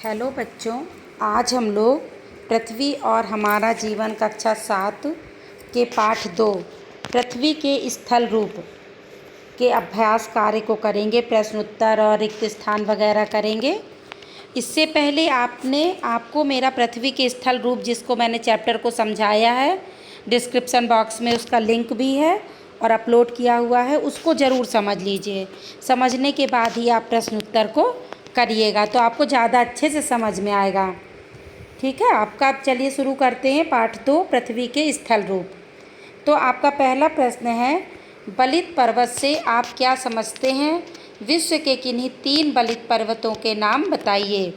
Hello बच्चों, आज हम लोग पृथ्वी और हमारा जीवन कक्षा 7 के पाठ 2 पृथ्वी के स्थल रूप के अभ्यास कार्य को करेंगे। प्रश्न उत्तर और रिक्त स्थान वगैरह करेंगे। इससे पहले आपको मेरा पृथ्वी के स्थल रूप, जिसको मैंने चैप्टर को समझाया है, डिस्क्रिप्शन बॉक्स में उसका लिंक भी है और अपलोड किया हुआ है, उसको ज़रूर समझ लीजिए। समझने के बाद ही आप प्रश्न उत्तर को करिएगा तो आपको ज़्यादा अच्छे से समझ में आएगा। ठीक है, आपका अब चलिए शुरू करते हैं पाठ 2 पृथ्वी के स्थल रूप। तो आपका पहला प्रश्न है, बलित पर्वत से आप क्या समझते हैं? विश्व के किन्हीं 3 बलित पर्वतों के नाम बताइए।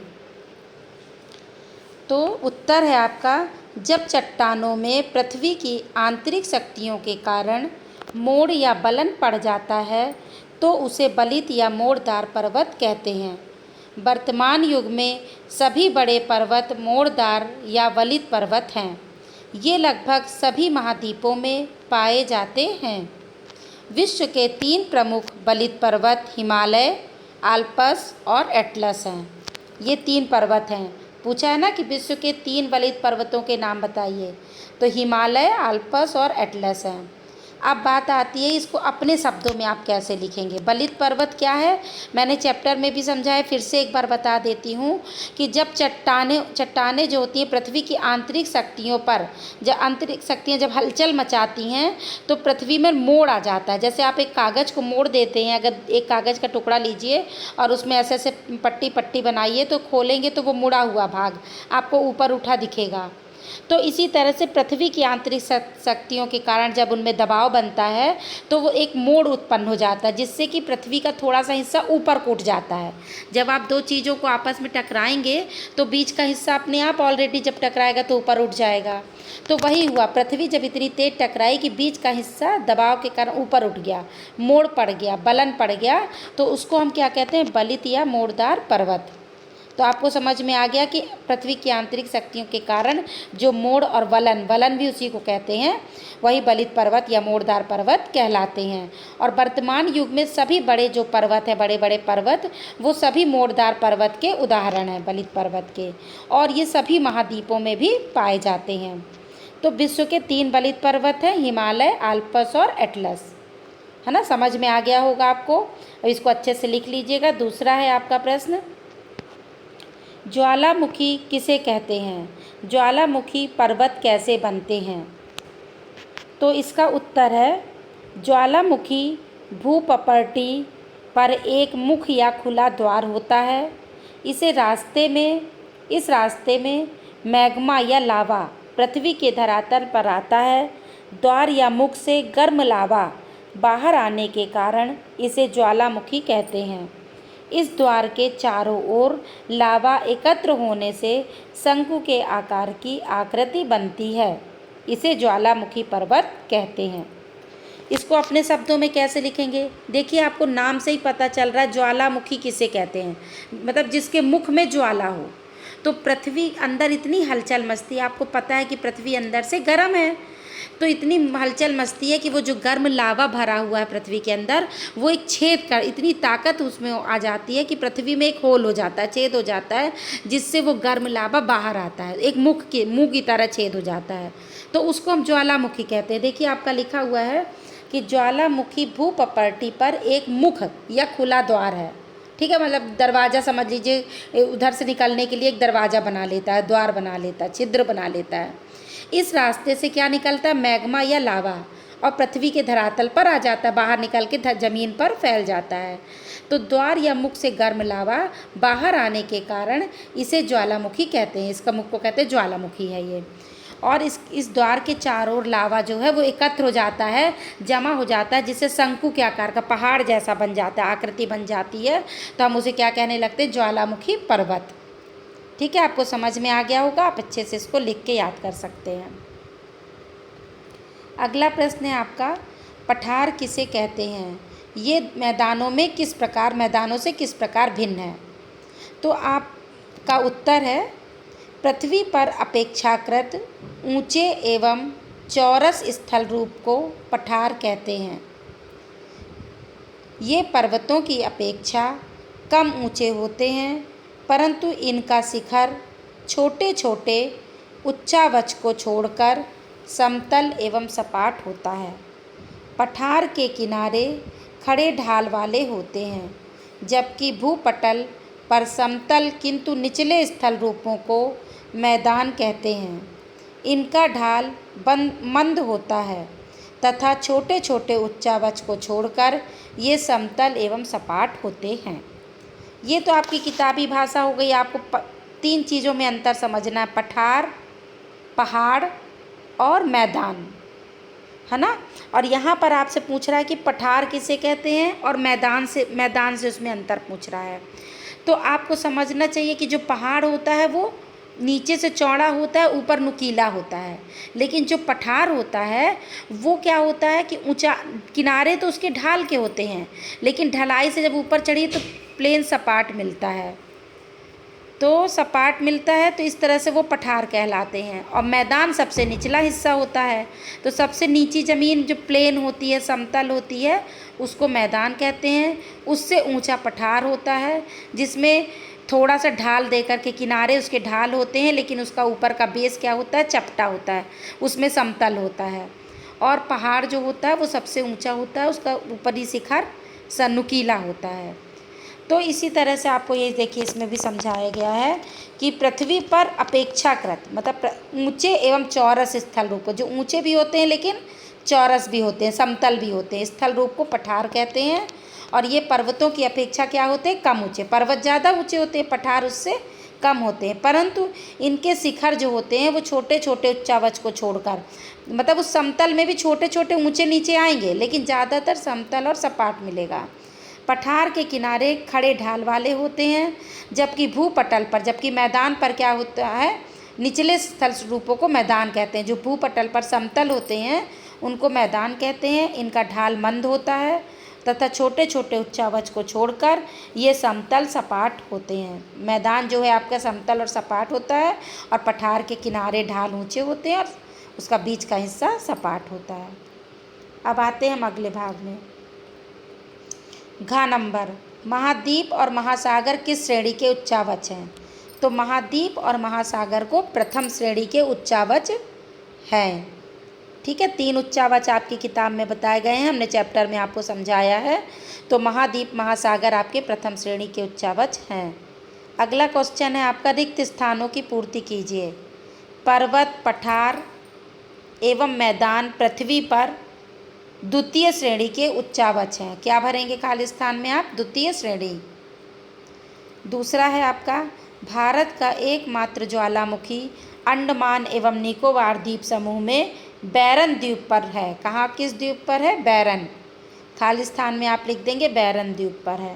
तो उत्तर है आपका, जब चट्टानों में पृथ्वी की आंतरिक शक्तियों के कारण मोड़ या बलन पड़ जाता है तो उसे बलित या मोड़दार पर्वत कहते हैं। वर्तमान युग में सभी बड़े पर्वत मोड़दार या बलित पर्वत हैं। ये लगभग सभी महाद्वीपों में पाए जाते हैं। विश्व के 3 प्रमुख बलित पर्वत हिमालय, आल्प्स और एटलस हैं। ये 3 पर्वत हैं। पूछा है ना कि विश्व के 3 बलित पर्वतों के नाम बताइए, तो हिमालय, आल्प्स और एटलस हैं। अब बात आती है इसको अपने शब्दों में आप कैसे लिखेंगे। बलित पर्वत क्या है, मैंने चैप्टर में भी समझाया, फिर से एक बार बता देती हूँ कि जब चट्टानें जो होती हैं पृथ्वी की आंतरिक शक्तियों पर, जब आंतरिक शक्तियाँ जब हलचल मचाती हैं तो पृथ्वी में मोड़ आ जाता है। जैसे आप एक कागज़ को मोड़ देते हैं, अगर एक कागज़ का टुकड़ा लीजिए और उसमें ऐसे ऐसे पट्टी पट्टी बनाइए तो खोलेंगे तो वो मुड़ा हुआ भाग आपको ऊपर उठा दिखेगा। तो इसी तरह से पृथ्वी की आंतरिक शक्तियों के कारण जब उनमें दबाव बनता है तो वो एक मोड़ उत्पन्न हो जाता है, जिससे कि पृथ्वी का थोड़ा सा हिस्सा ऊपर को उठ जाता है। जब आप 2 चीज़ों को आपस में टकराएंगे तो बीच का हिस्सा अपने आप ऑलरेडी जब टकराएगा तो ऊपर उठ जाएगा। तो वही हुआ, पृथ्वी जब इतनी तेज टकराई कि बीच का हिस्सा दबाव के कारण ऊपर उठ गया, मोड़ पड़ गया, बलन पड़ गया, तो उसको हम क्या कहते हैं? बलित या मोड़दार पर्वत। तो आपको समझ में आ गया कि पृथ्वी की आंतरिक शक्तियों के कारण जो मोड़ और वलन भी उसी को कहते हैं, वही बलित पर्वत या मोड़दार पर्वत कहलाते हैं। और वर्तमान युग में सभी बड़े जो पर्वत हैं, बड़े बड़े पर्वत, वो सभी मोड़दार पर्वत के उदाहरण हैं, बलित पर्वत के, और ये सभी महाद्वीपों में भी पाए जाते हैं। तो विश्व के 3 बलित पर्वत हैं, हिमालय, आल्प्स और एटलस, है ना। समझ में आ गया होगा आपको। अब इसको अच्छे से लिख लीजिएगा। दूसरा है आपका प्रश्न, ज्वालामुखी किसे कहते हैं? ज्वालामुखी पर्वत कैसे बनते हैं? तो इसका उत्तर है, ज्वालामुखी भूपटल पर एक मुख या खुला द्वार होता है। इस रास्ते में मैग्मा या लावा पृथ्वी के धरातल पर आता है। द्वार या मुख से गर्म लावा बाहर आने के कारण इसे ज्वालामुखी कहते हैं। इस द्वार के चारों ओर लावा एकत्र होने से शंकु के आकार की आकृति बनती है। इसे ज्वालामुखी पर्वत कहते हैं। इसको अपने शब्दों में कैसे लिखेंगे? देखिए, आपको नाम से ही पता चल रहा है ज्वालामुखी किसे कहते हैं, मतलब जिसके मुख में ज्वाला हो। तो पृथ्वी अंदर इतनी हलचल मचती है, आपको पता है कि पृथ्वी अंदर से गर्म है, तो इतनी हलचल मचती है कि वो जो गर्म लावा भरा हुआ है पृथ्वी के अंदर, वो एक छेद कर, इतनी ताकत उसमें आ जाती है कि पृथ्वी में एक होल हो जाता है, छेद हो जाता है, जिससे वो गर्म लावा बाहर आता है, एक मुंह की तरह छेद हो जाता है। तो उसको हम ज्वालामुखी कहते हैं। देखिए, आपका लिखा हुआ है कि ज्वालामुखी भूपटल पर एक मुख या खुला द्वार है। ठीक है, मतलब दरवाज़ा समझ लीजिए, उधर से निकलने के लिए एक दरवाज़ा बना लेता है, द्वार बना लेता है, छिद्र बना लेता है। इस रास्ते से क्या निकलता है? मैग्मा या लावा, और पृथ्वी के धरातल पर आ जाता है, बाहर निकल के ज़मीन पर फैल जाता है। तो द्वार या मुख से गर्म लावा बाहर आने के कारण इसे ज्वालामुखी कहते हैं। इसका मुख को कहते हैं ज्वालामुखी है ये। और इस द्वार के चारों ओर लावा जो है वो एकत्र हो जाता है, जमा हो जाता है, जिससे शंकु के आकार का पहाड़ जैसा बन जाता है, आकृति बन जाती है। तो हम उसे क्या कहने लगते हैं? ज्वालामुखी पर्वत। ठीक है, आपको समझ में आ गया होगा। आप अच्छे से इसको लिख के याद कर सकते हैं। अगला प्रश्न है आपका, पठार किसे कहते हैं? ये मैदानों से किस प्रकार भिन्न है? तो आपका उत्तर है, पृथ्वी पर अपेक्षाकृत ऊंचे एवं चौरस स्थल रूप को पठार कहते हैं। ये पर्वतों की अपेक्षा कम ऊंचे होते हैं परंतु इनका शिखर छोटे छोटे उच्चावच को छोड़कर समतल एवं सपाट होता है। पठार के किनारे खड़े ढाल वाले होते हैं, जबकि भूपटल पर समतल किंतु निचले स्थल रूपों को मैदान कहते हैं। इनका ढाल मंद होता है तथा छोटे छोटे उच्चावच को छोड़कर ये समतल एवं सपाट होते हैं। ये तो आपकी किताबी भाषा हो गई। आपको 3 चीज़ों में अंतर समझना है, पठार, पहाड़ और मैदान, है ना। और यहाँ पर आपसे पूछ रहा है कि पठार किसे कहते हैं और मैदान से उसमें अंतर पूछ रहा है। तो आपको समझना चाहिए कि जो पहाड़ होता है वो नीचे से चौड़ा होता है, ऊपर नुकीला होता है, लेकिन जो पठार होता है वो क्या होता है कि ऊंचा, किनारे तो उसके ढाल के होते हैं, लेकिन ढलाई से जब ऊपर चढ़िए तो प्लेन सपाट मिलता है, तो सपाट मिलता है, तो इस तरह से वो पठार कहलाते हैं। और मैदान सबसे निचला हिस्सा होता है, तो सबसे नीची ज़मीन जो प्लेन होती है, समतल होती है, उसको मैदान कहते हैं। उससे ऊंचा पठार होता है, जिसमें थोड़ा सा ढाल दे कर के किनारे उसके ढाल होते हैं, लेकिन उसका ऊपर का बेस क्या होता है, चपटा होता है, उसमें समतल होता है। और पहाड़ जो होता है वो सबसे ऊंचा होता है, उसका ऊपरी शिखर नुकीला होता है। तो इसी तरह से आपको ये देखिए इसमें भी समझाया गया है कि पृथ्वी पर अपेक्षाकृत मतलब ऊंचे एवं चौरस स्थल रूप, जो ऊंचे भी होते हैं लेकिन चौरस भी होते हैं, समतल भी होते हैं, स्थल रूप को पठार कहते हैं। और ये पर्वतों की अपेक्षा क्या होते हैं, कम ऊंचे। पर्वत ज़्यादा ऊंचे होते हैं, पठार उससे कम होते हैं, परंतु इनके शिखर जो होते हैं वो छोटे छोटे उच्चावच को छोड़कर, मतलब उस समतल में भी छोटे छोटे ऊंचे नीचे आएंगे, लेकिन ज़्यादातर समतल और सपाट मिलेगा। पठार के किनारे खड़े ढाल वाले होते हैं, जबकि मैदान पर क्या होता है, निचले स्थल रूपों को मैदान कहते हैं। जो भूपटल पर समतल होते हैं उनको मैदान कहते हैं। इनका ढाल मंद होता है तथा छोटे छोटे उच्चावच को छोड़कर ये समतल सपाट होते हैं। मैदान जो है आपका समतल और सपाट होता है, और पठार के किनारे ढाल ऊंचे होते हैं और उसका बीच का हिस्सा सपाट होता है। अब आते हैं हम अगले भाग में। घ नंबर, महाद्वीप और महासागर किस श्रेणी के उच्चावच हैं? तो महाद्वीप और महासागर को प्रथम श्रेणी के उच्चावच हैं। ठीक है, 3 उच्चावच आपकी किताब में बताए गए हैं, हमने चैप्टर में आपको समझाया है। तो महाद्वीप महासागर आपके प्रथम श्रेणी के उच्चावच हैं। अगला क्वेश्चन है आपका, रिक्त स्थानों की पूर्ति कीजिए। पर्वत, पठार एवं मैदान पृथ्वी पर द्वितीय श्रेणी के उच्चावच हैं। क्या भरेंगे खाली स्थान में आप? द्वितीय श्रेणी। दूसरा है आपका, भारत का एकमात्र ज्वालामुखी अंडमान एवं निकोबार द्वीप समूह में बैरन द्वीप पर है। कहाँ, किस द्वीप पर है? बैरन। खाली स्थान में आप लिख देंगे बैरन द्वीप पर है।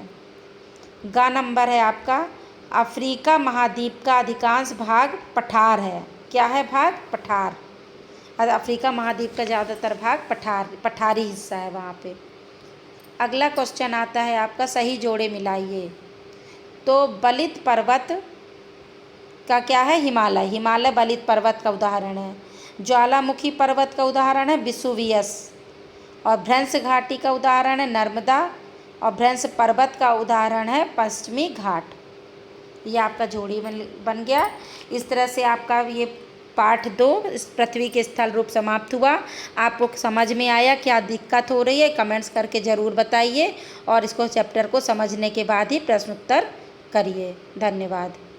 ग नंबर है आपका, अफ्रीका महाद्वीप का अधिकांश भाग पठार है। क्या है भाग? पठार। अफ्रीका महाद्वीप का ज़्यादातर भाग पठारी हिस्सा है वहाँ पे। अगला क्वेश्चन आता है आपका, सही जोड़े मिलाइए। तो बलित पर्वत का क्या है? हिमालय। हिमालय बलित पर्वत का उदाहरण है। ज्वालामुखी पर्वत का उदाहरण है विसुवियस, और भ्रंश घाटी का उदाहरण है नर्मदा, और भ्रंश पर्वत का उदाहरण है पश्चिमी घाट। ये आपका जोड़ी बन गया। इस तरह से आपका ये पाठ 2 इस पृथ्वी के स्थल रूप समाप्त हुआ। आपको समझ में आया? क्या दिक्कत हो रही है कमेंट्स करके ज़रूर बताइए, और इसको चैप्टर को समझने के बाद ही प्रश्न उत्तर करिए। धन्यवाद।